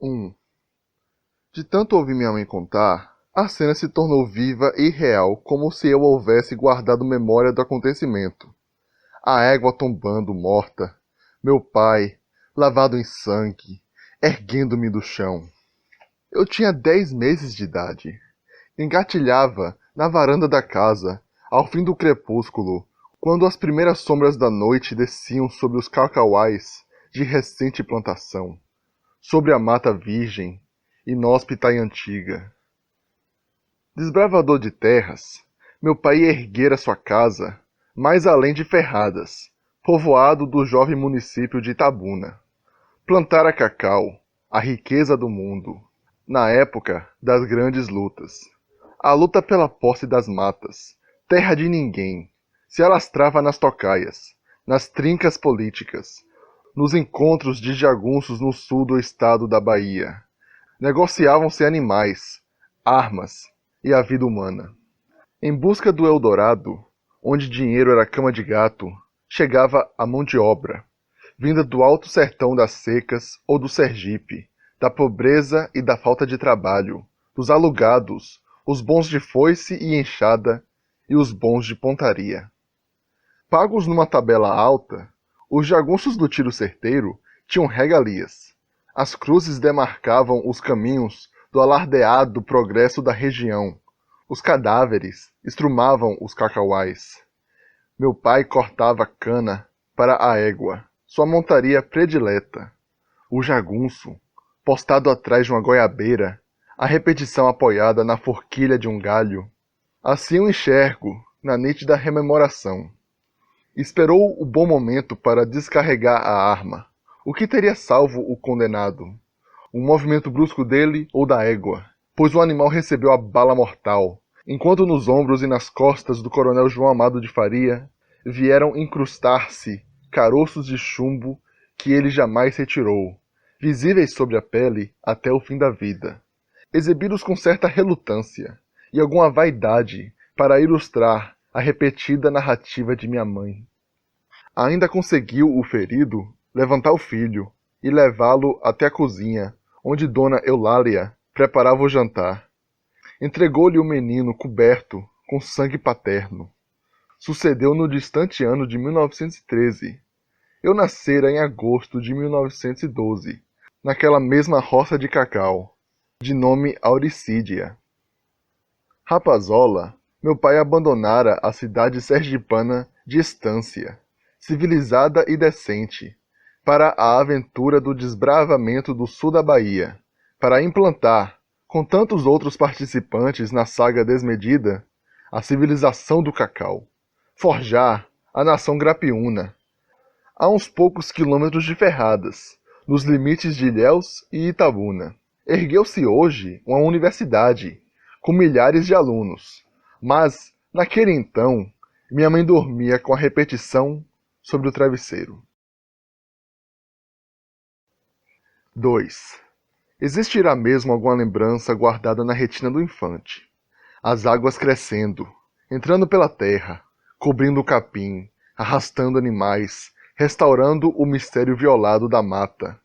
1. De tanto ouvir minha mãe contar, a cena se tornou viva e real, como se eu houvesse guardado memória do acontecimento. A égua tombando morta, meu pai, lavado em sangue, erguendo-me do chão. Eu tinha 10 meses de idade. Engatilhava na varanda da casa, ao fim do crepúsculo, quando as primeiras sombras da noite desciam sobre os cacauais de recente plantação, sobre a mata virgem, inóspita e antiga. Desbravador de terras, meu pai erguera sua casa, mais além de Ferradas, povoado do jovem município de Itabuna. Plantara cacau, a riqueza do mundo, na época das grandes lutas. A luta pela posse das matas, terra de ninguém, se alastrava nas tocaias, nas trincas políticas, nos encontros de jagunços no sul do estado da Bahia. Negociavam-se animais, armas e a vida humana. Em busca do Eldorado, onde dinheiro era cama de gato, chegava a mão de obra, vinda do alto sertão das secas ou do Sergipe, da pobreza e da falta de trabalho, dos alugados, os bons de foice e enxada e os bons de pontaria. Pagos numa tabela alta, os jagunços do tiro certeiro tinham regalias. As cruzes demarcavam os caminhos do alardeado progresso da região. Os cadáveres estrumavam os cacauais. Meu pai cortava cana para a égua, sua montaria predileta. O jagunço, postado atrás de uma goiabeira, a repetição apoiada na forquilha de um galho. Assim eu enxergo, na nítida rememoração. Esperou o bom momento para descarregar a arma. O que teria salvo o condenado? Um movimento brusco dele ou da égua, pois o animal recebeu a bala mortal, enquanto nos ombros e nas costas do coronel João Amado de Faria vieram incrustar-se caroços de chumbo que ele jamais retirou, visíveis sobre a pele até o fim da vida, exibidos com certa relutância e alguma vaidade para ilustrar a repetida narrativa de minha mãe. Ainda conseguiu o ferido levantar o filho e levá-lo até a cozinha, onde Dona Eulália preparava o jantar. Entregou-lhe o menino coberto com sangue paterno. Sucedeu no distante ano de 1913. Eu nascera em agosto de 1912, naquela mesma roça de cacau, de nome Auricídia. Rapazola, meu pai abandonara a cidade sergipana de Estância, civilizada e decente, para a aventura do desbravamento do sul da Bahia, para implantar, com tantos outros participantes na saga desmedida, a civilização do cacau, forjar a nação grapiúna, a uns poucos quilômetros de Ferradas, nos limites de Ilhéus e Itabuna. Ergueu-se hoje uma universidade, com milhares de alunos, mas, naquele então, minha mãe dormia com a repetição sobre o travesseiro. 2. Existirá mesmo alguma lembrança guardada na retina do infante. As águas crescendo, entrando pela terra, cobrindo o capim, arrastando animais, restaurando o mistério violado da mata.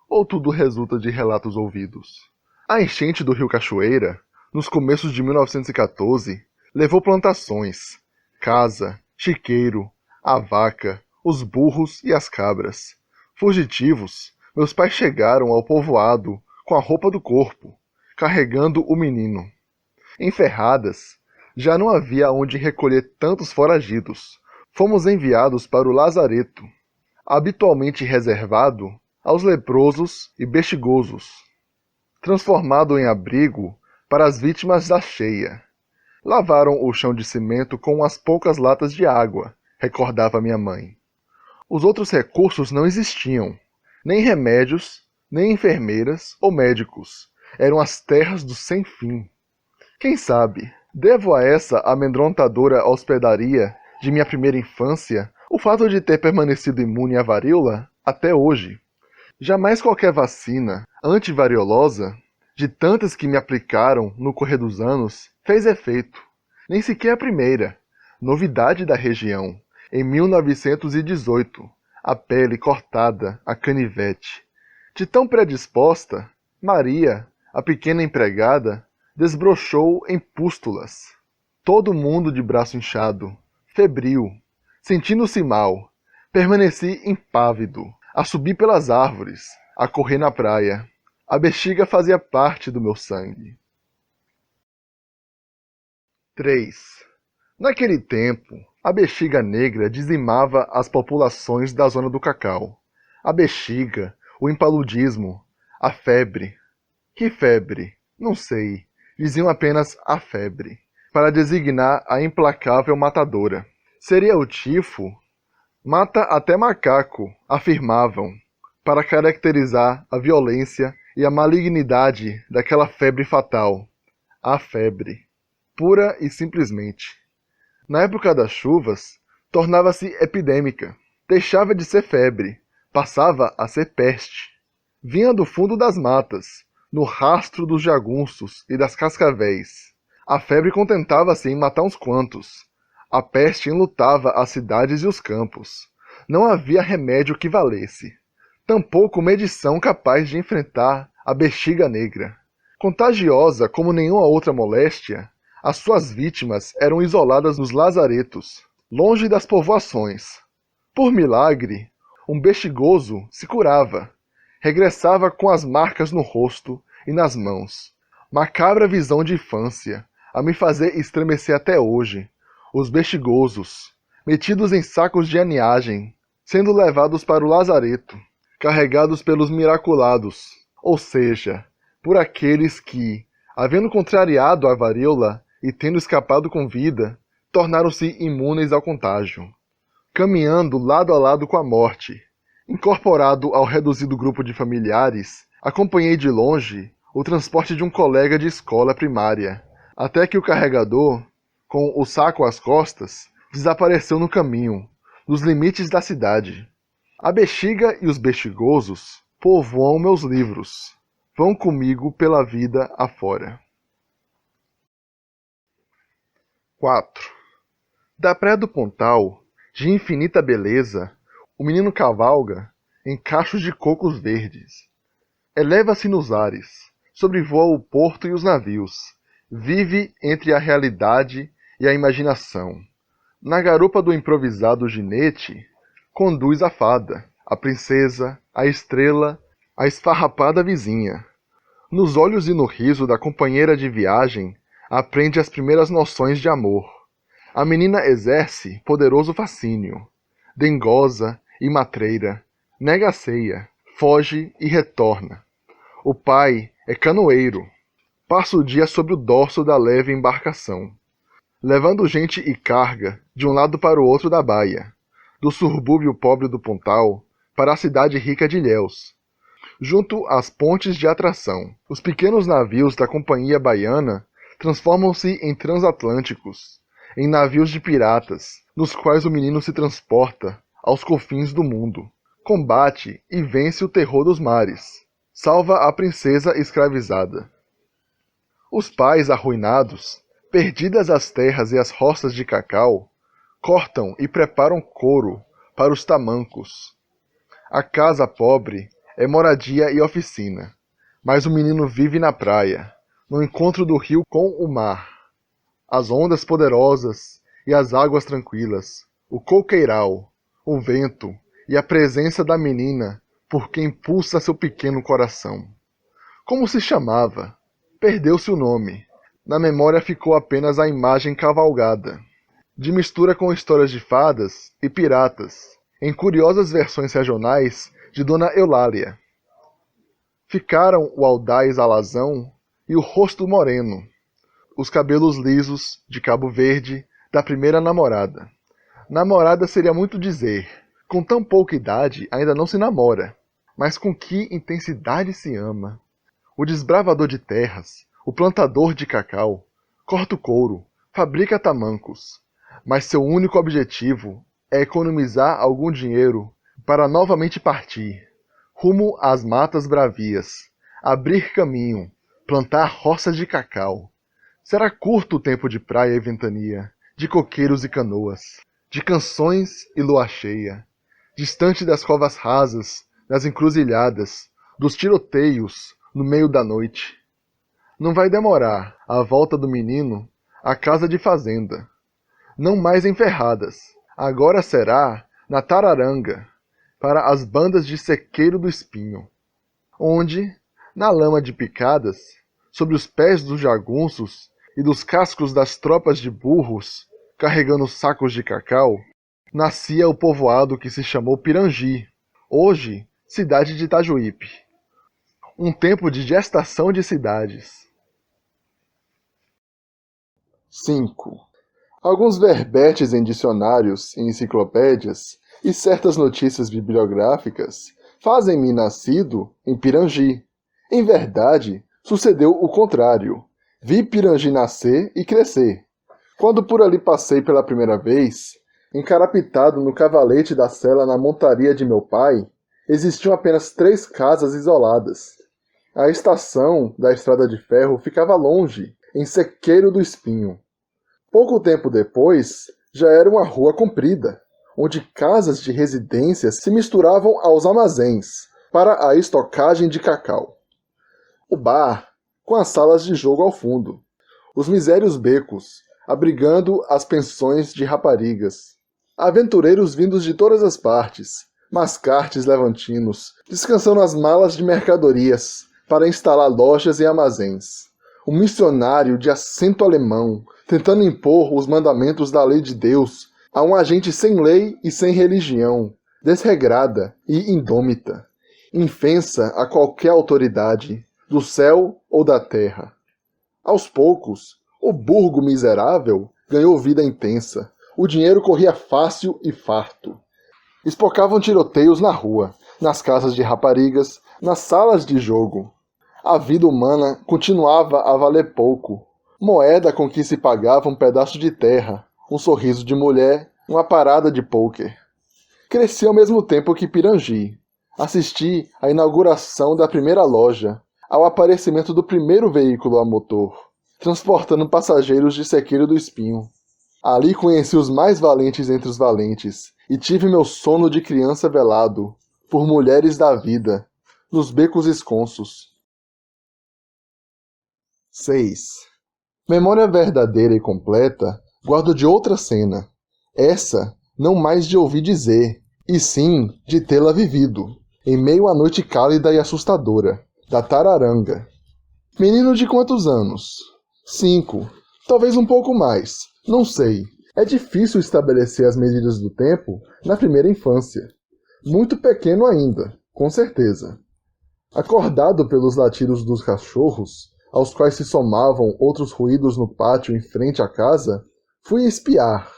Ou tudo resulta de relatos ouvidos? A enchente do rio Cachoeira, nos começos de 1914, levou plantações, casa, chiqueiro, a vaca, os burros e as cabras. Fugitivos, meus pais chegaram ao povoado com a roupa do corpo, carregando o menino. Em Ferradas, já não havia onde recolher tantos foragidos. Fomos enviados para o lazareto, habitualmente reservado aos leprosos e bexigosos, transformado em abrigo para as vítimas da cheia. Lavaram o chão de cimento com umas poucas latas de água, recordava minha mãe. Os outros recursos não existiam, nem remédios, nem enfermeiras ou médicos. Eram as terras do sem-fim. Quem sabe, devo a essa amedrontadora hospedaria de minha primeira infância o fato de ter permanecido imune à varíola até hoje. Jamais qualquer vacina antivariolosa, de tantas que me aplicaram no correr dos anos, fez efeito. Nem sequer a primeira, novidade da região, em 1918, a pele cortada a canivete. De tão predisposta, Maria, a pequena empregada, desbrochou em pústulas. Todo mundo de braço inchado, febril, sentindo-se mal, permaneci impávido, a subir pelas árvores, a correr na praia. A bexiga fazia parte do meu sangue. 3. Naquele tempo, a bexiga negra dizimava as populações da zona do cacau. A bexiga, o impaludismo, a febre. Que febre? Não sei. Diziam apenas a febre, para designar a implacável matadora. Seria o tifo? Mata até macaco, afirmavam, para caracterizar a violência e a malignidade daquela febre fatal. A febre. Pura e simplesmente. Na época das chuvas, tornava-se epidêmica. Deixava de ser febre, passava a ser peste. Vinha do fundo das matas, no rastro dos jagunços e das cascavéis. A febre contentava-se em matar uns quantos. A peste enlutava as cidades e os campos. Não havia remédio que valesse. Tampouco medição capaz de enfrentar a bexiga negra. Contagiosa como nenhuma outra moléstia, as suas vítimas eram isoladas nos lazaretos, longe das povoações. Por milagre, um bexigoso se curava. Regressava com as marcas no rosto e nas mãos. Macabra visão de infância, a me fazer estremecer até hoje. Os bexigosos, metidos em sacos de aninhagem, sendo levados para o lazareto, carregados pelos miraculados, ou seja, por aqueles que, havendo contrariado a varíola e tendo escapado com vida, tornaram-se imunes ao contágio. Caminhando lado a lado com a morte, incorporado ao reduzido grupo de familiares, acompanhei de longe o transporte de um colega de escola primária, até que o carregador, com o saco às costas, desapareceu no caminho, nos limites da cidade. A bexiga e os bexigosos povoam meus livros. Vão comigo pela vida afora. 4. Da praia do Pontal, de infinita beleza, o menino cavalga em cachos de cocos verdes. Eleva-se nos ares, sobrevoa o porto e os navios, vive entre a realidade e a imaginação. Na garupa do improvisado ginete, conduz a fada, a princesa, a estrela, a esfarrapada vizinha. Nos olhos e no riso da companheira de viagem, aprende as primeiras noções de amor. A menina exerce poderoso fascínio. Dengosa e matreira, nega a ceia, foge e retorna. O pai é canoeiro. Passa o dia sobre o dorso da leve embarcação, levando gente e carga de um lado para o outro da baía, do subúrbio pobre do Pontal para a cidade rica de Ilhéus. Junto às pontes de atração, os pequenos navios da Companhia Baiana transformam-se em transatlânticos, em navios de piratas, nos quais o menino se transporta aos confins do mundo, combate e vence o terror dos mares, salva a princesa escravizada. Os pais arruinados, perdidas as terras e as roças de cacau, cortam e preparam couro para os tamancos. A casa pobre é moradia e oficina, mas o menino vive na praia, no encontro do rio com o mar. As ondas poderosas e as águas tranquilas, o coqueiral, o vento e a presença da menina por quem pulsa seu pequeno coração. Como se chamava? Perdeu-se o nome. Na memória ficou apenas a imagem cavalgada, de mistura com histórias de fadas e piratas, em curiosas versões regionais de Dona Eulália. Ficaram o audaz alazão e o rosto moreno, os cabelos lisos, de Cabo Verde, da primeira namorada. Namorada seria muito dizer, com tão pouca idade ainda não se namora, mas com que intensidade se ama. O desbravador de terras, o plantador de cacau, corta o couro, fabrica tamancos, mas seu único objetivo é economizar algum dinheiro para novamente partir, rumo às matas bravias, abrir caminho, plantar roças de cacau. Será curto o tempo de praia e ventania, de coqueiros e canoas, de canções e lua cheia, distante das covas rasas, das encruzilhadas, dos tiroteios, no meio da noite. Não vai demorar a volta do menino à casa de fazenda. Não mais em Ferradas, agora será na Tararanga, para as bandas de Sequeiro do Espinho, onde, na lama de picadas, sobre os pés dos jagunços e dos cascos das tropas de burros, carregando sacos de cacau, nascia o povoado que se chamou Pirangi, hoje cidade de Itajuípe. Um tempo de gestação de cidades. 5. Alguns verbetes em dicionários e enciclopédias e certas notícias bibliográficas fazem-me nascido em Pirangi. Em verdade, sucedeu o contrário. Vi Pirangi nascer e crescer. Quando por ali passei pela primeira vez, encarapitado no cavalete da sela na montaria de meu pai, existiam apenas 3 casas isoladas. A estação da estrada de ferro ficava longe, em Sequeiro do Espinho. Pouco tempo depois, já era uma rua comprida, onde casas de residências se misturavam aos armazéns para a estocagem de cacau. O bar, com as salas de jogo ao fundo. Os misérios becos, abrigando as pensões de raparigas. Aventureiros vindos de todas as partes, mascartes levantinos, descansando as malas de mercadorias para instalar lojas e armazéns. Um missionário de acento alemão, tentando impor os mandamentos da lei de Deus a um agente sem lei e sem religião, desregrada e indômita, infensa a qualquer autoridade, do céu ou da terra. Aos poucos, o burgo miserável ganhou vida intensa. O dinheiro corria fácil e farto. Espocavam tiroteios na rua, nas casas de raparigas, nas salas de jogo. A vida humana continuava a valer pouco. Moeda com que se pagava um pedaço de terra, um sorriso de mulher, uma parada de pôquer. Cresci ao mesmo tempo que Pirangi. Assisti à inauguração da primeira loja, ao aparecimento do primeiro veículo a motor, transportando passageiros de Sequeiro do Espinho. Ali conheci os mais valentes entre os valentes, e tive meu sono de criança velado, por mulheres da vida, nos becos esconsos. 6. Memória verdadeira e completa guardo de outra cena. Essa, não mais de ouvir dizer, e sim de tê-la vivido, em meio à noite cálida e assustadora, da Tararanga. Menino de quantos anos? 5. Talvez um pouco mais. Não sei. É difícil estabelecer as medidas do tempo na primeira infância. Muito pequeno ainda, com certeza. Acordado pelos latidos dos cachorros, aos quais se somavam outros ruídos no pátio em frente à casa, fui espiar.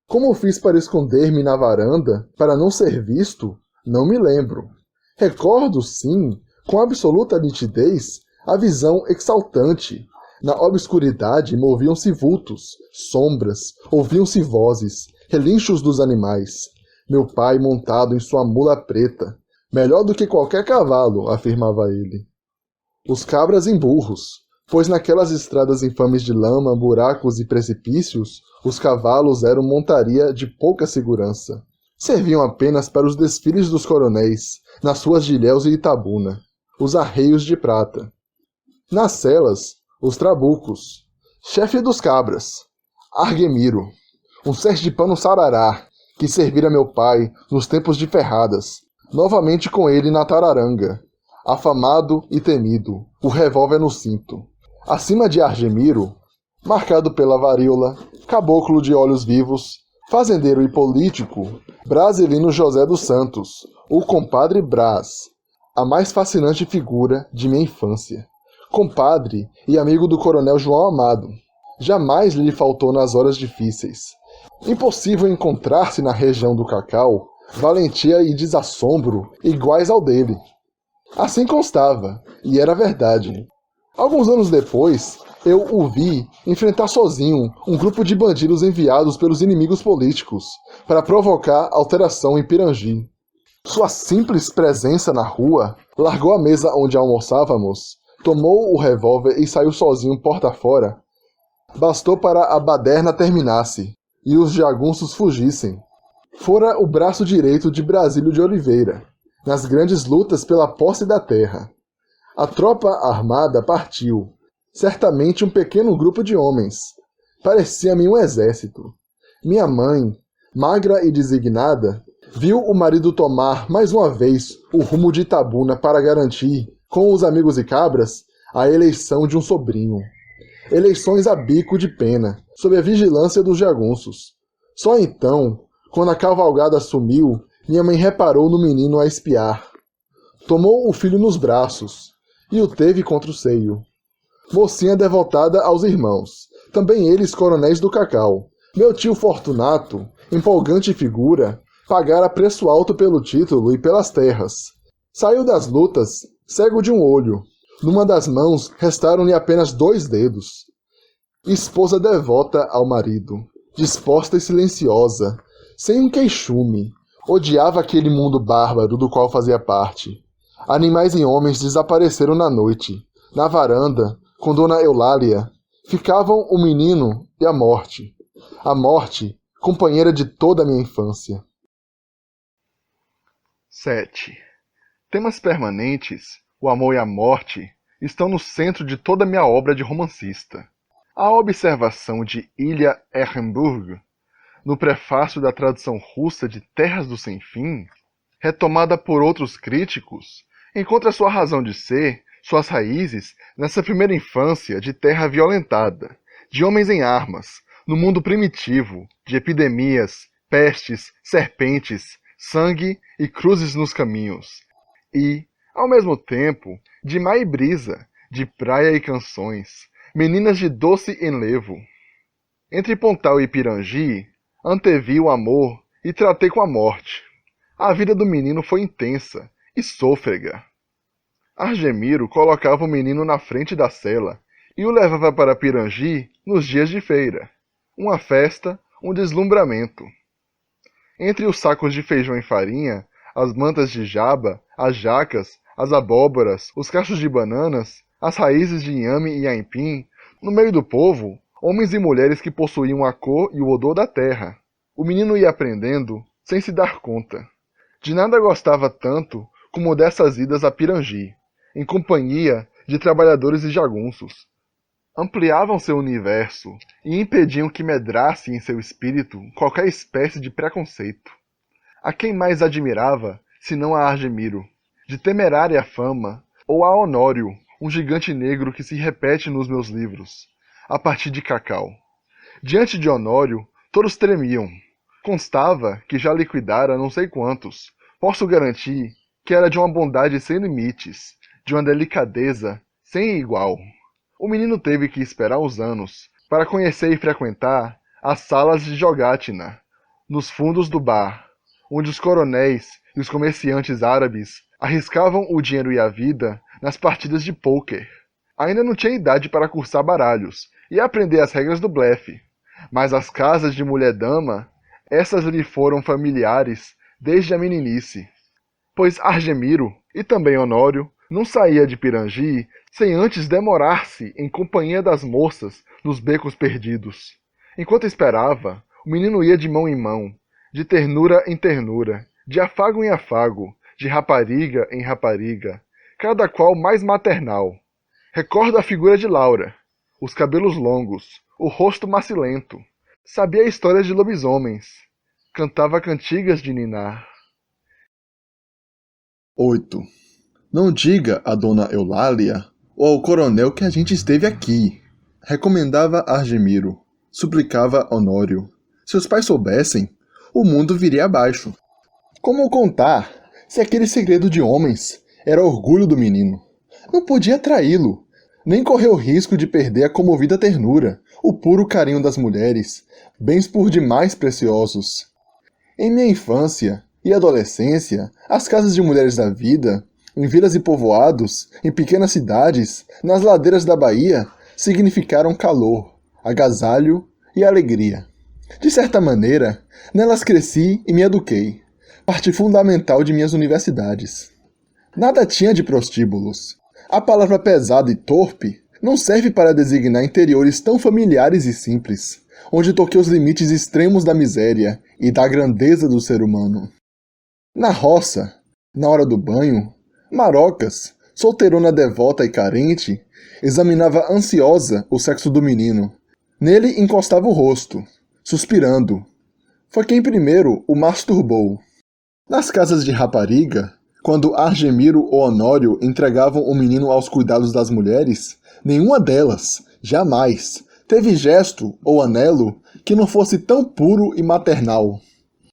Como fiz para esconder-me na varanda, para não ser visto, não me lembro. Recordo, sim, com absoluta nitidez, a visão exaltante. Na obscuridade moviam-se vultos, sombras, ouviam-se vozes, relinchos dos animais. Meu pai montado em sua mula preta. Melhor do que qualquer cavalo, afirmava ele. Os cabras em burros, pois naquelas estradas infames de lama, buracos e precipícios, os cavalos eram montaria de pouca segurança. Serviam apenas para os desfiles dos coronéis, nas ruas de Ilhéus e Itabuna, os arreios de prata. Nas celas, os trabucos. Chefe dos cabras, Argemiro, um sergipano sarará, que servira meu pai nos tempos de Ferradas, novamente com ele na Tararanga, afamado e temido, o revólver no cinto. Acima de Argemiro, marcado pela varíola, caboclo de olhos vivos, fazendeiro e político, Brasilino José dos Santos, o compadre Brás, a mais fascinante figura de minha infância. Compadre e amigo do coronel João Amado. Jamais lhe faltou nas horas difíceis. Impossível encontrar-se na região do Cacau valentia e desassombro iguais ao dele. Assim constava, e era verdade. Alguns anos depois, eu o vi enfrentar sozinho um grupo de bandidos enviados pelos inimigos políticos para provocar alteração em Pirangi. Sua simples presença na rua largou a mesa onde almoçávamos, tomou o revólver e saiu sozinho porta fora. Bastou para a baderna terminasse e os jagunços fugissem. Fora o braço direito de Brasílio de Oliveira, nas grandes lutas pela posse da terra. A tropa armada partiu, certamente um pequeno grupo de homens. Parecia-me um exército. Minha mãe, magra e designada, viu o marido tomar mais uma vez o rumo de Itabuna para garantir, com os amigos e cabras, a eleição de um sobrinho. Eleições a bico de pena, sob a vigilância dos jagunços. Só então, quando a cavalgada sumiu, minha mãe reparou no menino a espiar. Tomou o filho nos braços e o teve contra o seio. Mocinha devotada aos irmãos, também eles coronéis do cacau. Meu tio Fortunato, empolgante figura, pagara preço alto pelo título e pelas terras. Saiu das lutas, cego de um olho. Numa das mãos restaram-lhe apenas 2 dedos. Esposa devota ao marido, disposta e silenciosa, sem um queixume, odiava aquele mundo bárbaro do qual fazia parte. Animais e homens desapareceram na noite. Na varanda, com Dona Eulália, ficavam o menino e a morte. A morte, companheira de toda a minha infância. 7. Temas permanentes, o amor e a morte, estão no centro de toda a minha obra de romancista. A observação de Ilya Ehrenburg, no prefácio da tradução russa de Terras do Sem Fim, retomada por outros críticos, encontra sua razão de ser, suas raízes, nessa primeira infância de terra violentada, de homens em armas, no mundo primitivo, de epidemias, pestes, serpentes, sangue e cruzes nos caminhos. E, ao mesmo tempo, de mar e brisa, de praia e canções, meninas de doce enlevo. Entre Pontal e Pirangi, antevi o amor e tratei com a morte. A vida do menino foi intensa e sôfrega. Argemiro colocava o menino na frente da cela e o levava para Pirangi nos dias de feira. Uma festa, um deslumbramento. Entre os sacos de feijão e farinha, as mantas de jaba, as jacas, as abóboras, os cachos de bananas, as raízes de inhame e aipim, no meio do povo, homens e mulheres que possuíam a cor e o odor da terra. O menino ia aprendendo sem se dar conta. De nada gostava tanto como dessas idas a Pirangi, em companhia de trabalhadores e jagunços. Ampliavam seu universo e impediam que medrasse em seu espírito qualquer espécie de preconceito. A quem mais admirava, senão a Argemiro, de temerária fama, ou a Honório, um gigante negro que se repete nos meus livros, a partir de Cacau. Diante de Honório, todos tremiam. Constava que já liquidara não sei quantos. Posso garantir que era de uma bondade sem limites, de uma delicadeza sem igual. O menino teve que esperar uns anos para conhecer e frequentar as salas de jogatina, nos fundos do bar, onde os coronéis e os comerciantes árabes arriscavam o dinheiro e a vida nas partidas de pôquer. Ainda não tinha idade para cursar baralhos e aprender as regras do blefe, mas as casas de mulher-dama, essas lhe foram familiares desde a meninice, pois Argemiro, e também Honório, não saía de Pirangi sem antes demorar-se em companhia das moças nos becos perdidos. Enquanto esperava, o menino ia de mão em mão, de ternura em ternura, de afago em afago, de rapariga em rapariga, cada qual mais maternal. Recordo a figura de Laura, os cabelos longos, o rosto macilento. Sabia histórias de lobisomens. Cantava cantigas de ninar. 8. Não diga a Dona Eulália ou ao coronel que a gente esteve aqui. Recomendava Argemiro. Suplicava Honório. Se os pais soubessem, o mundo viria abaixo. Como contar se aquele segredo de homens era orgulho do menino? Não podia traí-lo, nem correr o risco de perder a comovida ternura, o puro carinho das mulheres, bens por demais preciosos. Em minha infância e adolescência, as casas de mulheres da vida, em vilas e povoados, em pequenas cidades, nas ladeiras da Bahia, significaram calor, agasalho e alegria. De certa maneira, nelas cresci e me eduquei, parte fundamental de minhas universidades. Nada tinha de prostíbulos. A palavra pesada e torpe não serve para designar interiores tão familiares e simples, onde toquei os limites extremos da miséria e da grandeza do ser humano. Na roça, na hora do banho, marocas, solteirona devota e carente, examinava ansiosa o sexo do menino. Nele encostava o rosto, suspirando. Foi quem primeiro o masturbou. Nas casas de rapariga, quando Argemiro ou Honório entregavam o menino aos cuidados das mulheres, nenhuma delas, jamais, teve gesto ou anelo que não fosse tão puro e maternal.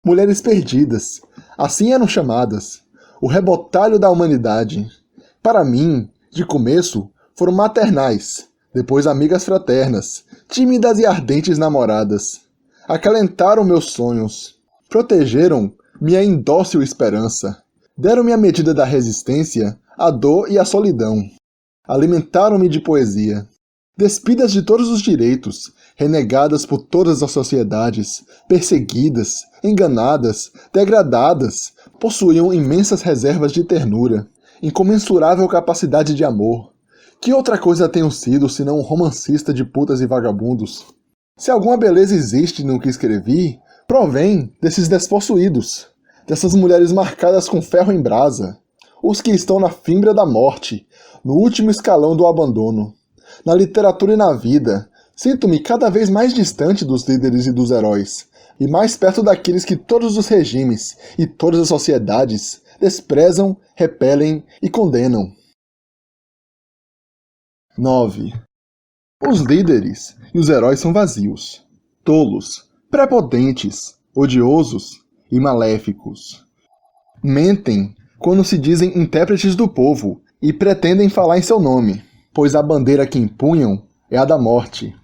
Mulheres perdidas, assim eram chamadas, o rebotalho da humanidade. Para mim, de começo, foram maternais, depois amigas fraternas, tímidas e ardentes namoradas. Acalentaram meus sonhos, protegeram minha indócil esperança, deram-me a medida da resistência, a dor e a solidão. Alimentaram-me de poesia. Despidas de todos os direitos, renegadas por todas as sociedades, perseguidas, enganadas, degradadas, possuíam imensas reservas de ternura, incomensurável capacidade de amor. Que outra coisa tenho sido senão um romancista de putas e vagabundos? Se alguma beleza existe no que escrevi, provém desses despossuídos, dessas mulheres marcadas com ferro em brasa, os que estão na fimbra da morte, no último escalão do abandono. Na literatura e na vida, sinto-me cada vez mais distante dos líderes e dos heróis, e mais perto daqueles que todos os regimes e todas as sociedades desprezam, repelem e condenam. 9. Os líderes e os heróis são vazios, tolos, prepotentes, odiosos e maléficos. Mentem quando se dizem intérpretes do povo e pretendem falar em seu nome, pois a bandeira que empunham é a da morte.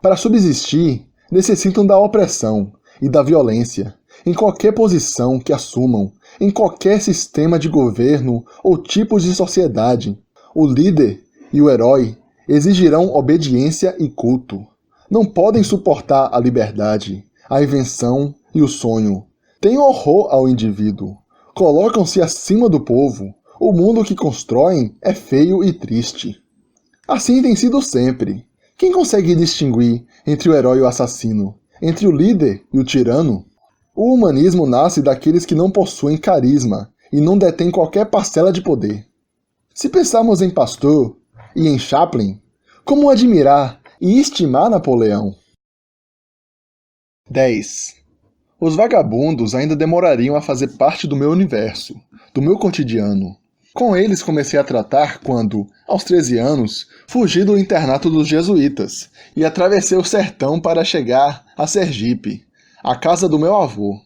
Para subsistir, necessitam da opressão e da violência, em qualquer posição que assumam, em qualquer sistema de governo ou tipo de sociedade. O líder e o herói exigirão obediência e culto. Não podem suportar a liberdade, a invenção e o sonho. Têm horror ao indivíduo. Colocam-se acima do povo. O mundo que constroem é feio e triste. Assim tem sido sempre. Quem consegue distinguir entre o herói e o assassino? Entre o líder e o tirano? O humanismo nasce daqueles que não possuem carisma e não detêm qualquer parcela de poder. Se pensarmos em Pasteur e em Chaplin, como admirar e estimar Napoleão? 10. Os vagabundos ainda demorariam a fazer parte do meu universo, do meu cotidiano. Com eles comecei a tratar quando, aos 13 anos, fugi do internato dos jesuítas e atravessei o sertão para chegar a Sergipe, a casa do meu avô.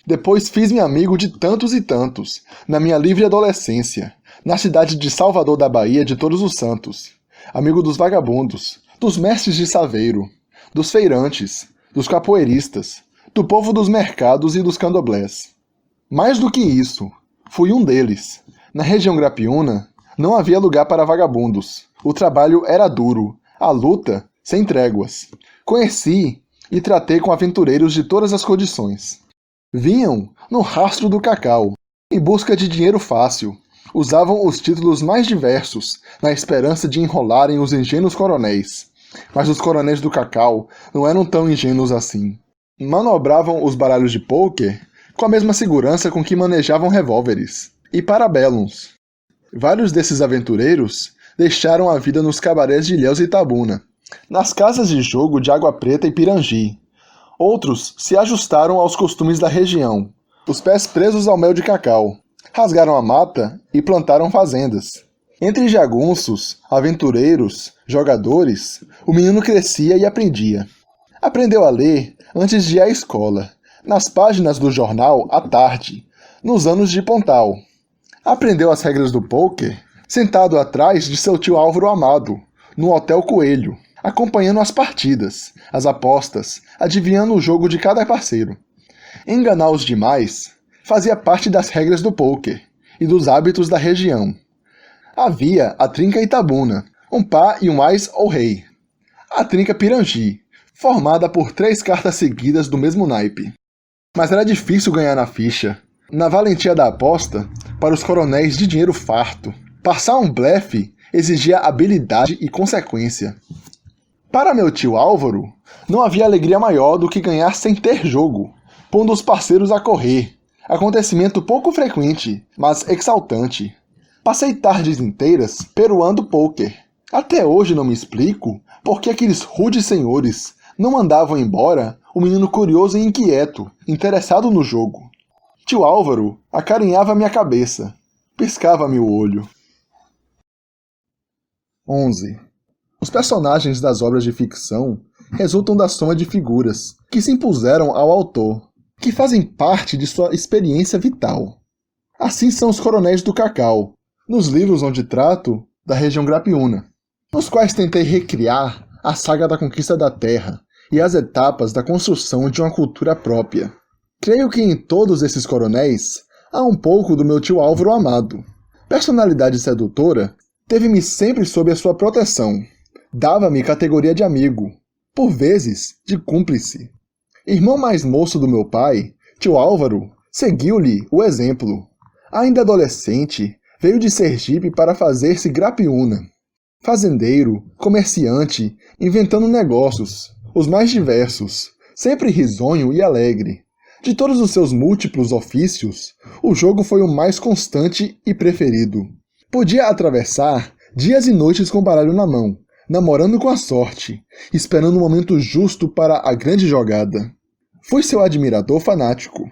Depois fiz-me amigo de tantos e tantos, na minha livre adolescência, na cidade de Salvador da Bahia de Todos os Santos. Amigo dos vagabundos, dos mestres de saveiro, dos feirantes, dos capoeiristas, do povo dos mercados e dos candomblés. Mais do que isso, fui um deles. Na região Grapiúna, não havia lugar para vagabundos. O trabalho era duro, a luta sem tréguas. Conheci e tratei com aventureiros de todas as condições. Vinham no rastro do cacau, em busca de dinheiro fácil. Usavam os títulos mais diversos, na esperança de enrolarem os ingênuos coronéis. Mas os coronéis do cacau não eram tão ingênuos assim. Manobravam os baralhos de pôquer com a mesma segurança com que manejavam revólveres e parabellums. Vários desses aventureiros deixaram a vida nos cabarés de Ilhéus e Itabuna, nas casas de jogo de Água Preta e Pirangi. Outros se ajustaram aos costumes da região, os pés presos ao mel de cacau, rasgaram a mata e plantaram fazendas. Entre jagunços, aventureiros, jogadores, o menino crescia e aprendia. Aprendeu a ler antes de ir à escola, nas páginas do jornal à tarde, nos anos de Pontal. Aprendeu as regras do pôquer sentado atrás de seu tio Álvaro Amado, no Hotel Coelho, acompanhando as partidas, as apostas, adivinhando o jogo de cada parceiro. Enganar os demais fazia parte das regras do pôquer e dos hábitos da região. Havia a trinca Itabuna, um pá e um ás ou rei. A trinca Pirangi, formada por 3 cartas seguidas do mesmo naipe. Mas era difícil ganhar na ficha, na valentia da aposta, para os coronéis de dinheiro farto. Passar um blefe exigia habilidade e consequência. Para meu tio Álvaro, não havia alegria maior do que ganhar sem ter jogo, pondo os parceiros a correr. Acontecimento pouco frequente, mas exaltante. Passei tardes inteiras peruando pôquer. Até hoje não me explico por que aqueles rudes senhores não mandavam embora o menino curioso e inquieto, interessado no jogo. Tio Álvaro acarinhava minha cabeça, piscava-me o olho. 11. Os personagens das obras de ficção resultam da soma de figuras que se impuseram ao autor, que fazem parte de sua experiência vital. Assim são os coronéis do Cacau, nos livros onde trato da região Grapiúna, nos quais tentei recriar a saga da conquista da terra e as etapas da construção de uma cultura própria. Creio que em todos esses coronéis há um pouco do meu tio Álvaro amado. Personalidade sedutora, teve-me sempre sob a sua proteção. Dava-me categoria de amigo, por vezes de cúmplice. Irmão mais moço do meu pai, tio Álvaro, seguiu-lhe o exemplo. Ainda adolescente, veio de Sergipe para fazer-se Grapiúna. Fazendeiro, comerciante, inventando negócios, os mais diversos, sempre risonho e alegre. De todos os seus múltiplos ofícios, o jogo foi o mais constante e preferido. Podia atravessar dias e noites com o baralho na mão, namorando com a sorte, esperando o momento justo para a grande jogada. Fui seu admirador fanático,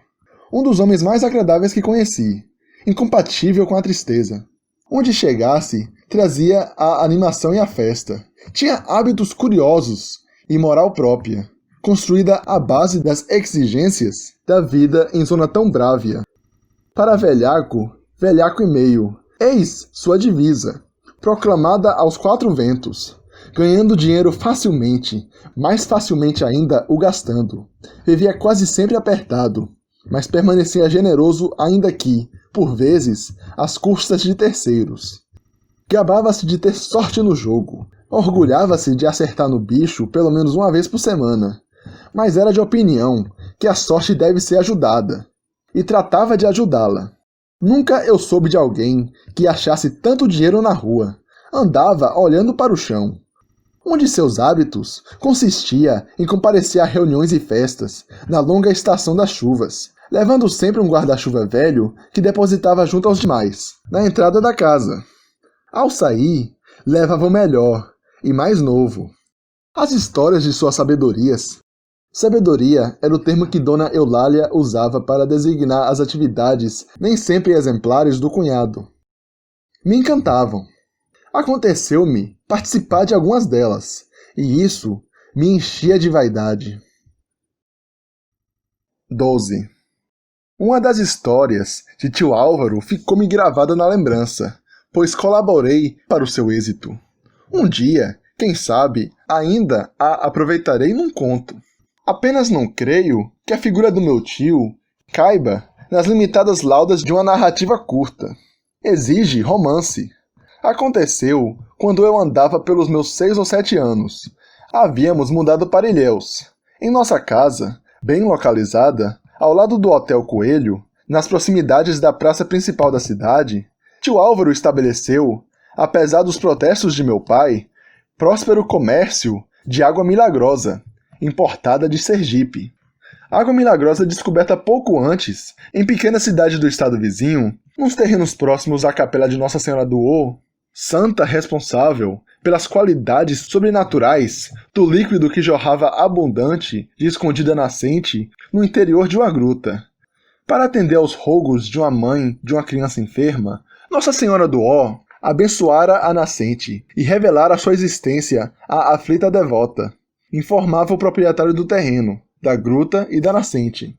um dos homens mais agradáveis que conheci, incompatível com a tristeza. Onde chegasse, trazia a animação e a festa. Tinha hábitos curiosos e moral própria, construída à base das exigências da vida em zona tão brávia. Para velhaco, velhaco e meio, eis sua divisa, proclamada aos quatro ventos, ganhando dinheiro facilmente, mais facilmente ainda o gastando. Vivia quase sempre apertado, mas permanecia generoso ainda que, por vezes, às custas de terceiros. Gabava-se de ter sorte no jogo, orgulhava-se de acertar no bicho pelo menos uma vez por semana, mas era de opinião que a sorte deve ser ajudada, e tratava de ajudá-la. Nunca eu soube de alguém que achasse tanto dinheiro na rua. Andava olhando para o chão. Um de seus hábitos consistia em comparecer a reuniões e festas na longa estação das chuvas, levando sempre um guarda-chuva velho que depositava junto aos demais, na entrada da casa. Ao sair, levava o melhor e mais novo. As histórias de suas sabedorias. Sabedoria era o termo que Dona Eulália usava para designar as atividades nem sempre exemplares do cunhado. Me encantavam. Aconteceu-me participar de algumas delas, e isso me enchia de vaidade. 12. Uma das histórias de tio Álvaro ficou-me gravada na lembrança, pois colaborei para o seu êxito. Um dia, quem sabe, ainda a aproveitarei num conto. Apenas não creio que a figura do meu tio caiba nas limitadas laudas de uma narrativa curta. Exige romance. Aconteceu quando eu andava pelos meus 6 ou 7 anos. Havíamos mudado para Ilhéus. Em nossa casa, bem localizada, ao lado do Hotel Coelho, nas proximidades da praça principal da cidade, tio Álvaro estabeleceu, apesar dos protestos de meu pai, próspero comércio de água milagrosa, importada de Sergipe. Água milagrosa descoberta pouco antes, em pequena cidade do estado vizinho, nos terrenos próximos à capela de Nossa Senhora do Ô, santa responsável pelas qualidades sobrenaturais do líquido que jorrava abundante de escondida nascente no interior de uma gruta. Para atender aos rogos de uma mãe de uma criança enferma, Nossa Senhora do Ó abençoara a nascente e revelara sua existência à aflita devota. Informava o proprietário do terreno, da gruta e da nascente.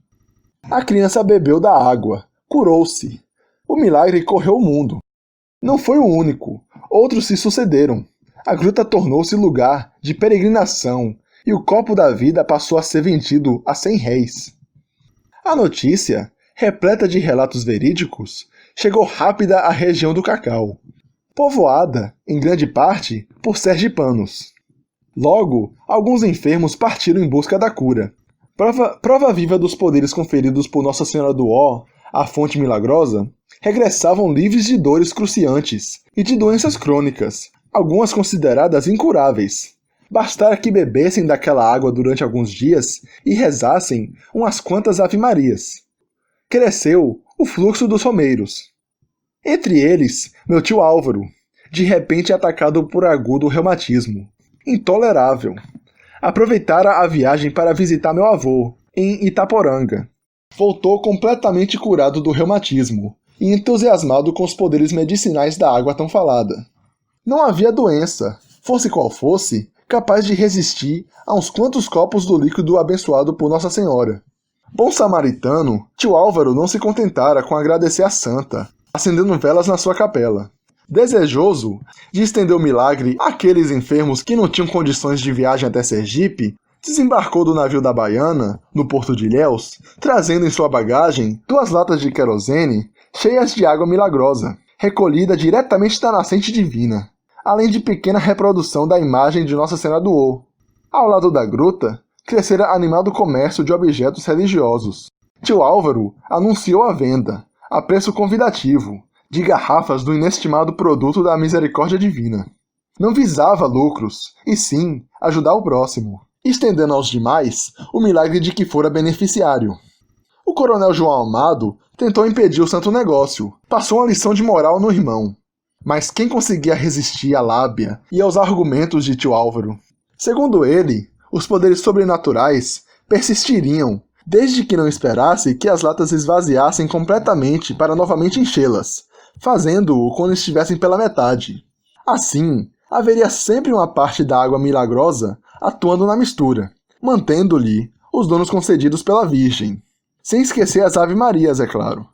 A criança bebeu da água, curou-se. O milagre correu o mundo. Não foi o único, outros se sucederam. A gruta tornou-se lugar de peregrinação e o copo da vida passou a ser vendido a 100 réis. A notícia, repleta de relatos verídicos, chegou rápida à região do Cacau, povoada, em grande parte, por sergipanos. Logo, alguns enfermos partiram em busca da cura. Prova viva dos poderes conferidos por Nossa Senhora do Ó, a fonte milagrosa, regressavam livres de dores cruciantes e de doenças crônicas, algumas consideradas incuráveis. Bastara que bebessem daquela água durante alguns dias e rezassem umas quantas ave-marias. Cresceu o fluxo dos romeiros. Entre eles, meu tio Álvaro, de repente atacado por agudo reumatismo. Intolerável. Aproveitara a viagem para visitar meu avô, em Itaporanga. Voltou completamente curado do reumatismo e entusiasmado com os poderes medicinais da água tão falada. Não havia doença, fosse qual fosse, capaz de resistir a uns quantos copos do líquido abençoado por Nossa Senhora. Bom samaritano, tio Álvaro não se contentara com agradecer a santa, acendendo velas na sua capela. Desejoso de estender o milagre àqueles enfermos que não tinham condições de viagem até Sergipe, desembarcou do navio da Baiana, no porto de Ilhéus, trazendo em sua bagagem 2 latas de querosene cheias de água milagrosa, recolhida diretamente da nascente divina, além de pequena reprodução da imagem de Nossa Senhora do Ô. Ao lado da gruta, crescera animado comércio de objetos religiosos. Tio Álvaro anunciou a venda, a preço convidativo, de garrafas do inestimado produto da misericórdia divina. Não visava lucros, e sim ajudar o próximo, estendendo aos demais o milagre de que fora beneficiário. O coronel João Amado tentou impedir o santo negócio, passou uma lição de moral no irmão. Mas quem conseguia resistir à lábia e aos argumentos de tio Álvaro? Segundo ele, os poderes sobrenaturais persistiriam, desde que não esperasse que as latas esvaziassem completamente para novamente enchê-las, fazendo-o quando estivessem pela metade. Assim, haveria sempre uma parte da água milagrosa atuando na mistura, mantendo-lhe os donos concedidos pela Virgem. Sem esquecer as Ave-Marias, é claro.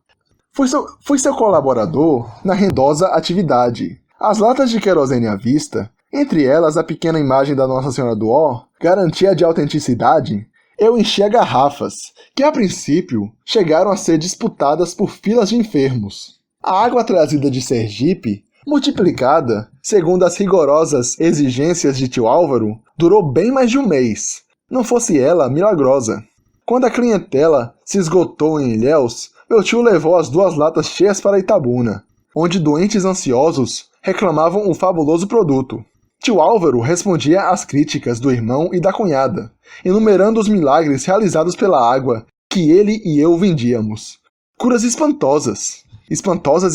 Fui seu colaborador na rendosa atividade. As latas de querosene à vista, entre elas a pequena imagem da Nossa Senhora do Ó, garantia de autenticidade, eu enchia garrafas, que a princípio chegaram a ser disputadas por filas de enfermos. A água trazida de Sergipe, multiplicada, segundo as rigorosas exigências de tio Álvaro, durou bem mais de um mês, não fosse ela milagrosa. Quando a clientela se esgotou em Ilhéus, meu tio levou as 2 latas cheias para Itabuna, onde doentes ansiosos reclamavam o fabuloso produto. Tio Álvaro respondia às críticas do irmão e da cunhada, enumerando os milagres realizados pela água que ele e eu vendíamos. Curas espantosas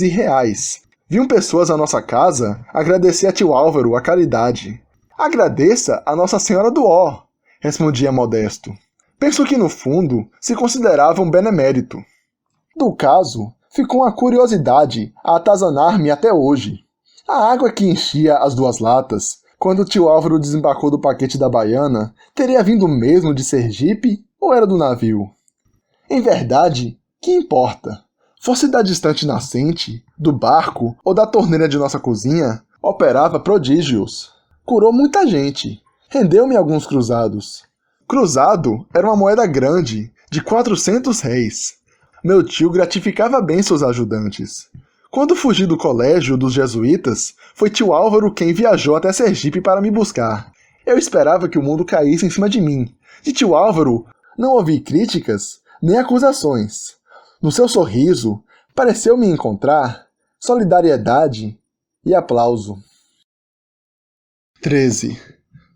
e reais. Viam pessoas à nossa casa agradecer a tio Álvaro a caridade. Agradeça a Nossa Senhora do Ó, respondia modesto. Penso que no fundo se considerava um benemérito. Do caso, ficou uma curiosidade a atazanar-me até hoje. A água que enchia as 2 latas, quando o tio Álvaro desembarcou do paquete da Baiana, teria vindo mesmo de Sergipe ou era do navio? Em verdade, que importa? Fosse da distante nascente, do barco ou da torneira de nossa cozinha, operava prodígios. Curou muita gente. Rendeu-me alguns cruzados. Cruzado era uma moeda grande, de 400 réis. Meu tio gratificava bem seus ajudantes. Quando fugi do colégio dos jesuítas, foi tio Álvaro quem viajou até Sergipe para me buscar. Eu esperava que o mundo caísse em cima de mim. De tio Álvaro, não ouvi críticas nem acusações. No seu sorriso, pareceu-me encontrar solidariedade e aplauso. 13.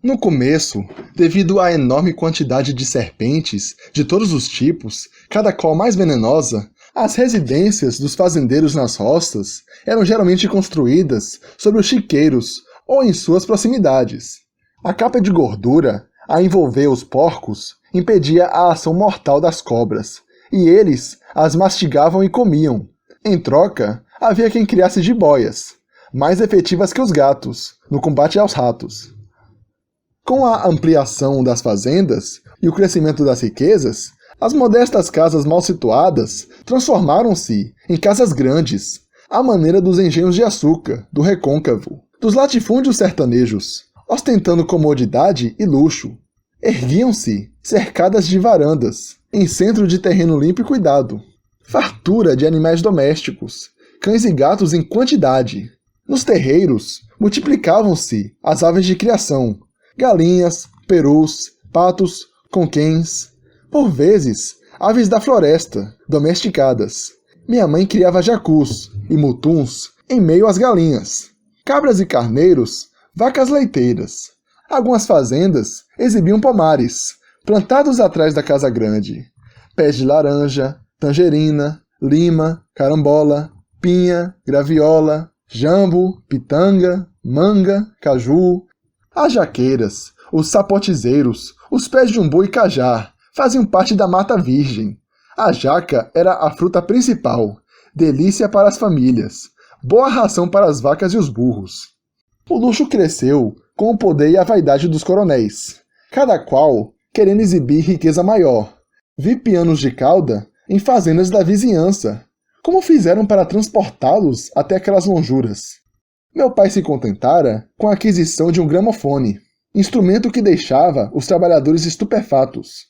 No começo, devido à enorme quantidade de serpentes, de todos os tipos, cada qual mais venenosa, as residências dos fazendeiros nas roças eram geralmente construídas sobre os chiqueiros ou em suas proximidades. A capa de gordura a envolver os porcos impedia a ação mortal das cobras, e eles as mastigavam e comiam. Em troca, havia quem criasse jiboias, mais efetivas que os gatos, no combate aos ratos. Com a ampliação das fazendas e o crescimento das riquezas, as modestas casas mal situadas transformaram-se em casas grandes, à maneira dos engenhos de açúcar, do recôncavo, dos latifúndios sertanejos, ostentando comodidade e luxo. Erguiam-se cercadas de varandas, em centro de terreno limpo e cuidado. Fartura de animais domésticos, cães e gatos em quantidade. Nos terreiros, multiplicavam-se as aves de criação, galinhas, perus, patos, conquens, por vezes, aves da floresta, domesticadas. Minha mãe criava jacus e mutuns em meio às galinhas, cabras e carneiros, vacas leiteiras. Algumas fazendas exibiam pomares, plantados atrás da casa grande, pés de laranja, tangerina, lima, carambola, pinha, graviola, jambo, pitanga, manga, caju. As jaqueiras, os sapotizeiros, os pés de umbu e cajá faziam parte da mata virgem. A jaca era a fruta principal, delícia para as famílias, boa ração para as vacas e os burros. O luxo cresceu com o poder e a vaidade dos coronéis, cada qual querendo exibir riqueza maior. Vi pianos de cauda em fazendas da vizinhança. Como fizeram para transportá-los até aquelas lonjuras? Meu pai se contentara com a aquisição de um gramofone, instrumento que deixava os trabalhadores estupefatos.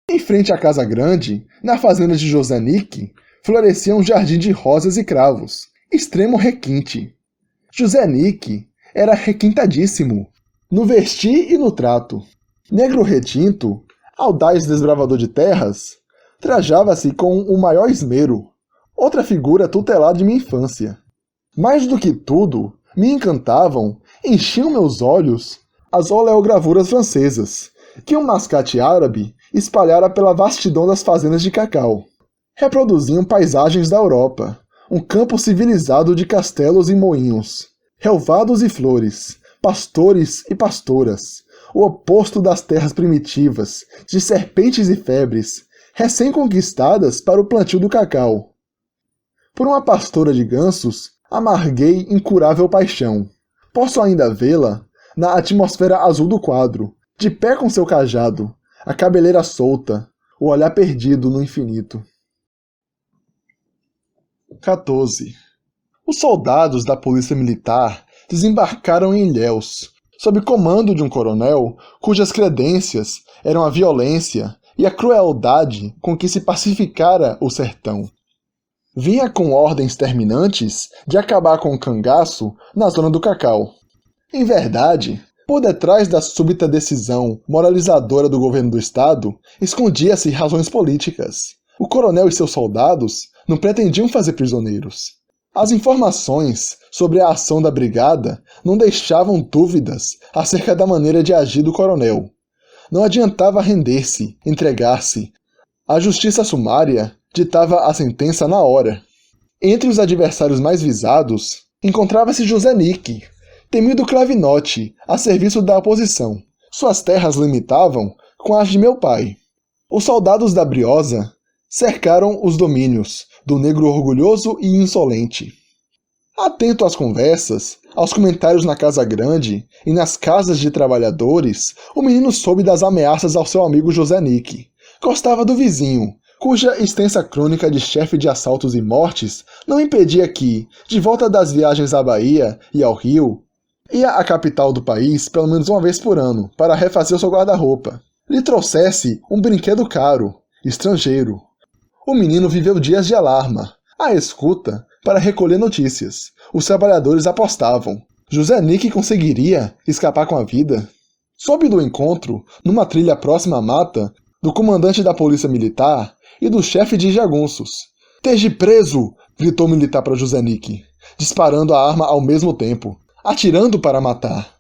Em frente à casa grande, na fazenda de José Nick, florescia um jardim de rosas e cravos, extremo requinte. José Nick era requintadíssimo, no vestir e no trato. Negro retinto, audaz desbravador de terras, trajava-se com o maior esmero, outra figura tutelar de minha infância. Mais do que tudo, me encantavam, enchiam meus olhos, as oleogravuras francesas, que um mascate árabe espalhara pela vastidão das fazendas de cacau. Reproduziam paisagens da Europa, um campo civilizado de castelos e moinhos, relvados e flores, pastores e pastoras, o oposto das terras primitivas, de serpentes e febres, recém-conquistadas para o plantio do cacau. Por uma pastora de gansos, amarguei incurável paixão. Posso ainda vê-la na atmosfera azul do quadro, de pé com seu cajado, a cabeleira solta, o olhar perdido no infinito. 14. Os soldados da polícia militar desembarcaram em Ilhéus, sob comando de um coronel cujas credências eram a violência e a crueldade com que se pacificara o sertão. Vinha com ordens terminantes de acabar com o cangaço na zona do cacau. Em verdade, por detrás da súbita decisão moralizadora do governo do estado, escondia-se razões políticas. O coronel e seus soldados não pretendiam fazer prisioneiros. As informações sobre a ação da brigada não deixavam dúvidas acerca da maneira de agir do coronel. Não adiantava render-se, entregar-se. A justiça sumária ditava a sentença na hora. Entre os adversários mais visados, encontrava-se José Nick, temido clavinote a serviço da oposição. Suas terras limitavam com as de meu pai. Os soldados da Briosa cercaram os domínios do negro orgulhoso e insolente. Atento às conversas, aos comentários na casa grande e nas casas de trabalhadores, o menino soube das ameaças ao seu amigo José Nick. Gostava do vizinho, cuja extensa crônica de chefe de assaltos e mortes não impedia que, de volta das viagens à Bahia e ao Rio, ia à capital do país pelo menos uma vez por ano para refazer o seu guarda-roupa, lhe trouxesse um brinquedo caro, estrangeiro. O menino viveu dias de alarma, à escuta, para recolher notícias. Os trabalhadores apostavam. José Nick conseguiria escapar com a vida? Soube do encontro, numa trilha próxima à mata, do comandante da polícia militar e do chefe de jagunços. "Esteja preso!" gritou o militar para José Nick, disparando a arma ao mesmo tempo, atirando para matar.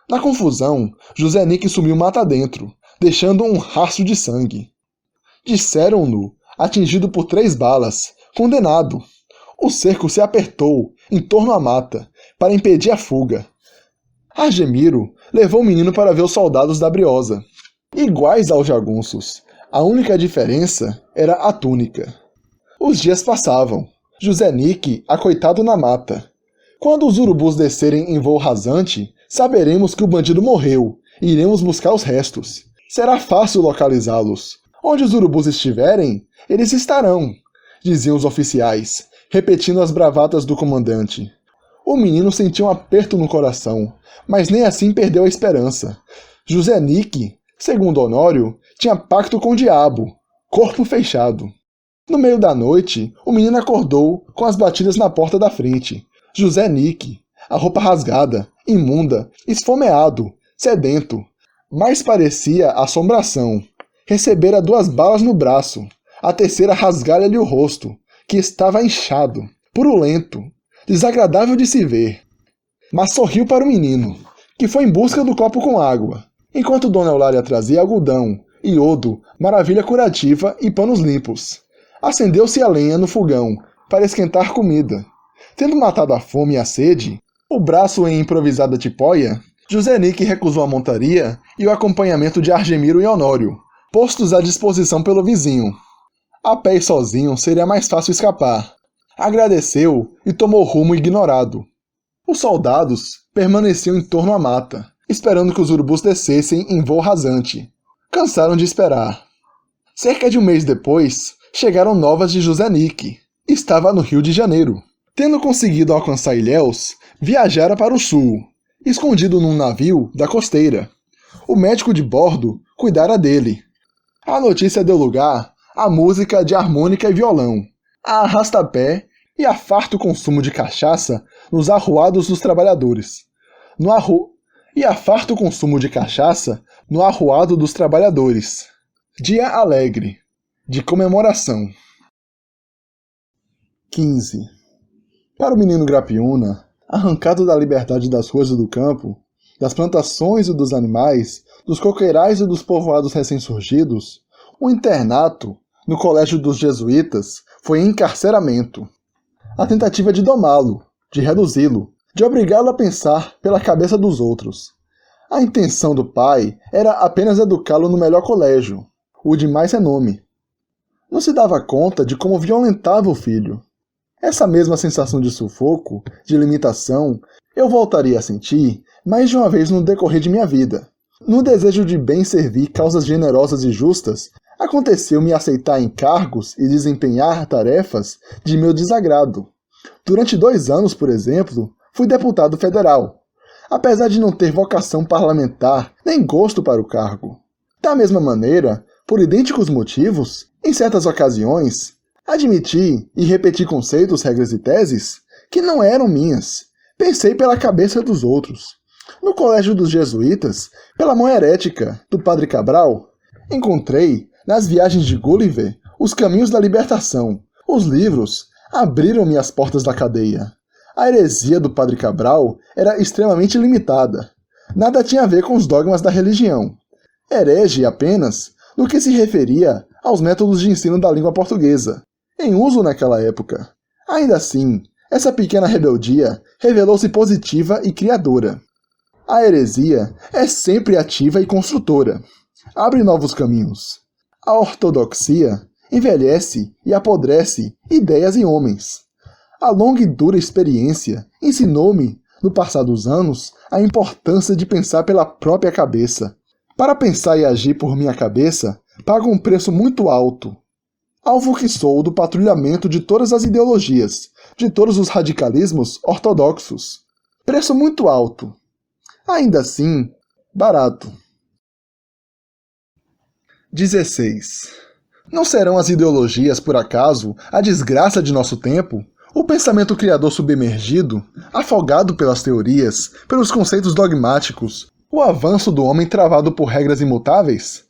Na confusão, José Nick sumiu mata dentro, deixando um rastro de sangue. Disseram-no atingido por 3 balas, condenado. O cerco se apertou em torno à mata, para impedir a fuga. Argemiro levou o menino para ver os soldados da Briosa. Iguais aos jagunços, a única diferença era a túnica. Os dias passavam. José Nick acoitado na mata. Quando os urubus descerem em voo rasante, saberemos que o bandido morreu e iremos buscar os restos. Será fácil localizá-los. Onde os urubus estiverem, eles estarão, diziam os oficiais, repetindo as bravatas do comandante. O menino sentiu um aperto no coração, mas nem assim perdeu a esperança. José Nick, segundo Honório, tinha pacto com o diabo, corpo fechado. No meio da noite, o menino acordou com as batidas na porta da frente. José Nick, a roupa rasgada, imunda, esfomeado, sedento. Mais parecia assombração. Recebera 2 balas no braço. A terceira rasgara-lhe o rosto, que estava inchado, purulento, desagradável de se ver. Mas sorriu para o menino, que foi em busca do copo com água, enquanto Dona Eulália trazia algodão, iodo, maravilha curativa e panos limpos. Acendeu-se a lenha no fogão para esquentar comida. Tendo matado a fome e a sede, o braço em improvisada tipóia, Jusenique recusou a montaria e o acompanhamento de Argemiro e Honório, postos à disposição pelo vizinho. A pé e sozinho seria mais fácil escapar. Agradeceu e tomou rumo ignorado. Os soldados permaneciam em torno à mata, esperando que os urubus descessem em voo rasante. Cansaram de esperar. Cerca de um mês depois, chegaram novas de Jusenique. Estava no Rio de Janeiro. Tendo conseguido alcançar Ilhéus, viajara para o sul, escondido num navio da costeira. O médico de bordo cuidara dele. A notícia deu lugar à música de harmônica e violão, a arrastapé e a farto consumo de cachaça nos arruados dos trabalhadores. E a farto consumo de cachaça no arruado dos trabalhadores. Dia alegre, de comemoração. 15. Para o menino Grapiúna, arrancado da liberdade das ruas e do campo, das plantações e dos animais, dos coqueirais e dos povoados recém-surgidos, o internato, no colégio dos jesuítas, foi encarceramento. A tentativa de domá-lo, de reduzi-lo, de obrigá-lo a pensar pela cabeça dos outros. A intenção do pai era apenas educá-lo no melhor colégio, o de mais renome. Não se dava conta de como violentava o filho. Essa mesma sensação de sufoco, de limitação, eu voltaria a sentir mais de uma vez no decorrer de minha vida. No desejo de bem servir causas generosas e justas, aconteceu-me aceitar encargos e desempenhar tarefas de meu desagrado. Durante 2 anos, por exemplo, fui deputado federal, apesar de não ter vocação parlamentar nem gosto para o cargo. Da mesma maneira, por idênticos motivos, em certas ocasiões, admiti e repeti conceitos, regras e teses que não eram minhas. Pensei pela cabeça dos outros. No colégio dos jesuítas, pela mão herética do padre Cabral, encontrei, nas viagens de Gulliver, os caminhos da libertação. Os livros abriram-me as portas da cadeia. A heresia do padre Cabral era extremamente limitada. Nada tinha a ver com os dogmas da religião. Herege apenas no que se referia aos métodos de ensino da língua portuguesa, em uso naquela época. Ainda assim, essa pequena rebeldia revelou-se positiva e criadora. A heresia é sempre ativa e construtora. Abre novos caminhos. A ortodoxia envelhece e apodrece ideias e homens. A longa e dura experiência ensinou-me, no passar dos anos, a importância de pensar pela própria cabeça. Para pensar e agir por minha cabeça, pago um preço muito alto. Alvo que sou do patrulhamento de todas as ideologias, de todos os radicalismos ortodoxos. Preço muito alto. Ainda assim, barato. 16. Não serão as ideologias, por acaso, a desgraça de nosso tempo? O pensamento criador submergido, afogado pelas teorias, pelos conceitos dogmáticos, o avanço do homem travado por regras imutáveis?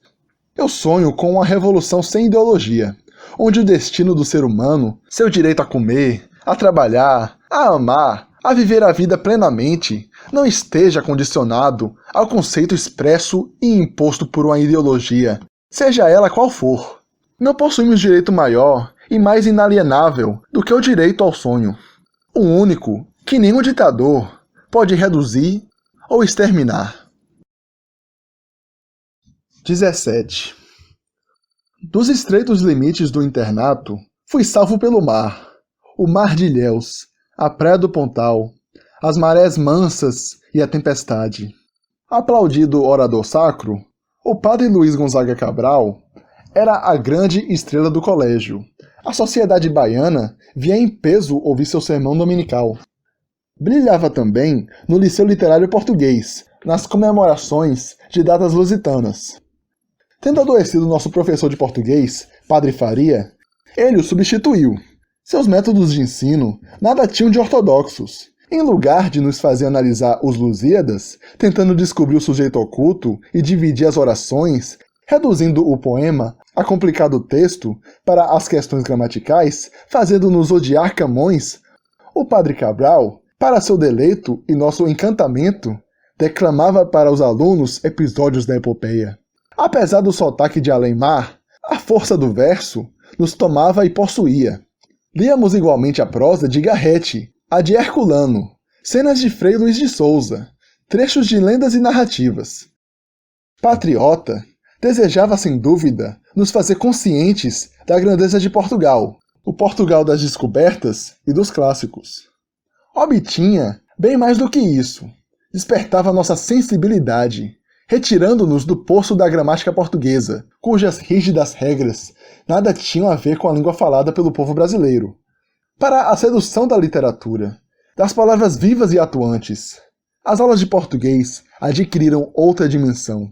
Eu sonho com uma revolução sem ideologia, onde o destino do ser humano, seu direito a comer, a trabalhar, a amar, a viver a vida plenamente, não esteja condicionado ao conceito expresso e imposto por uma ideologia, seja ela qual for. Não possuímos direito maior e mais inalienável do que o direito ao sonho. O único que nenhum ditador pode reduzir ou exterminar. 17. Dos estreitos limites do internato, fui salvo pelo mar, o mar de Ilhéus, a praia do Pontal, as marés mansas e a tempestade. Aplaudido orador sacro, o padre Luiz Gonzaga Cabral era a grande estrela do colégio. A sociedade baiana via em peso ouvir seu sermão dominical. Brilhava também no Liceu Literário Português, nas comemorações de datas lusitanas. Tendo adoecido nosso professor de português, Padre Faria, ele o substituiu. Seus métodos de ensino nada tinham de ortodoxos. Em lugar de nos fazer analisar os Lusíadas, tentando descobrir o sujeito oculto e dividir as orações, reduzindo o poema a complicado texto para as questões gramaticais, fazendo-nos odiar Camões, o Padre Cabral, para seu deleito e nosso encantamento, declamava para os alunos episódios da epopeia. Apesar do sotaque de além-mar, a força do verso nos tomava e possuía. Líamos igualmente a prosa de Garrett, A de Herculano, cenas de Frei Luís de Souza, trechos de lendas e narrativas. Patriota, desejava sem dúvida nos fazer conscientes da grandeza de Portugal, o Portugal das descobertas e dos clássicos. Obtinha bem mais do que isso, despertava nossa sensibilidade, retirando-nos do poço da gramática portuguesa, cujas rígidas regras nada tinham a ver com a língua falada pelo povo brasileiro, para a sedução da literatura, das palavras vivas e atuantes. As aulas de português adquiriram outra dimensão.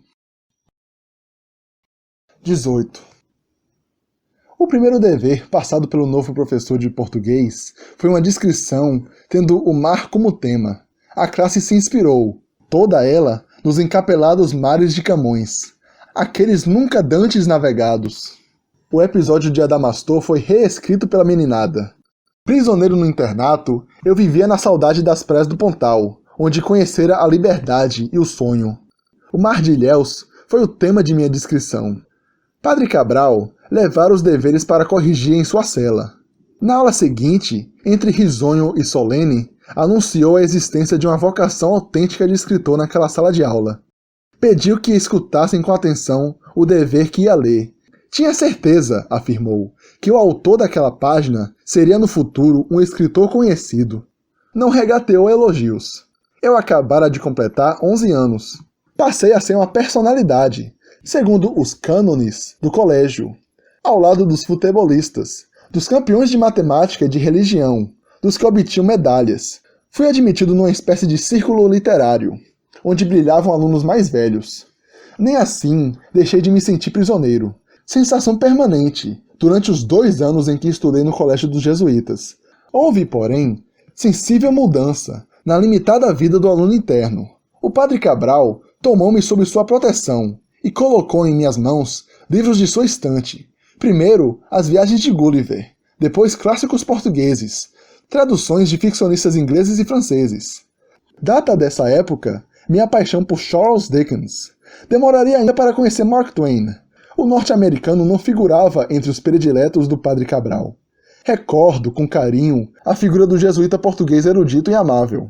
18. O primeiro dever passado pelo novo professor de português foi uma descrição tendo o mar como tema. A classe se inspirou, toda ela, nos encapelados mares de Camões, aqueles nunca dantes navegados. O episódio de Adamastor foi reescrito pela meninada. Prisioneiro no internato, eu vivia na saudade das praias do Pontal, onde conhecera a liberdade e o sonho. O mar de Ilhéus foi o tema de minha descrição. Padre Cabral levara os deveres para corrigir em sua cela. Na aula seguinte, entre risonho e solene, anunciou a existência de uma vocação autêntica de escritor naquela sala de aula. Pediu que escutassem com atenção o dever que ia ler. Tinha certeza, afirmou, que o autor daquela página seria no futuro um escritor conhecido. Não regateou elogios. Eu acabara de completar 11 anos. Passei a ser uma personalidade, segundo os cânones do colégio, ao lado dos futebolistas, dos campeões de matemática e de religião, dos que obtinham medalhas. Fui admitido numa espécie de círculo literário, onde brilhavam alunos mais velhos. Nem assim deixei de me sentir prisioneiro, sensação permanente, durante os 2 anos em que estudei no colégio dos jesuítas. Houve, porém, sensível mudança na limitada vida do aluno interno. O padre Cabral tomou-me sob sua proteção e colocou em minhas mãos livros de sua estante. Primeiro, as viagens de Gulliver, depois clássicos portugueses, traduções de ficcionistas ingleses e franceses. Data dessa época minha paixão por Charles Dickens. Demoraria ainda para conhecer Mark Twain. O norte-americano não figurava entre os prediletos do padre Cabral. Recordo, com carinho, a figura do jesuíta português erudito e amável.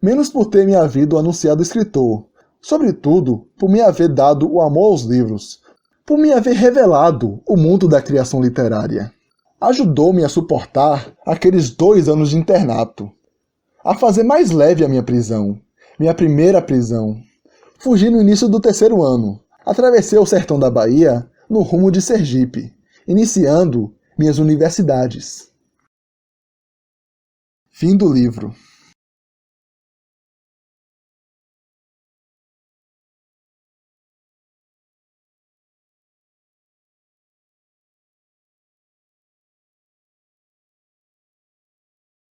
Menos por ter me havido anunciado escritor, sobretudo por me haver dado o amor aos livros, por me haver revelado o mundo da criação literária. Ajudou-me a suportar aqueles 2 anos de internato, a fazer mais leve a minha prisão, minha primeira prisão. Fugi no início do 3º ano, atravessei o sertão da Bahia no rumo de Sergipe, iniciando minhas universidades. Fim do livro.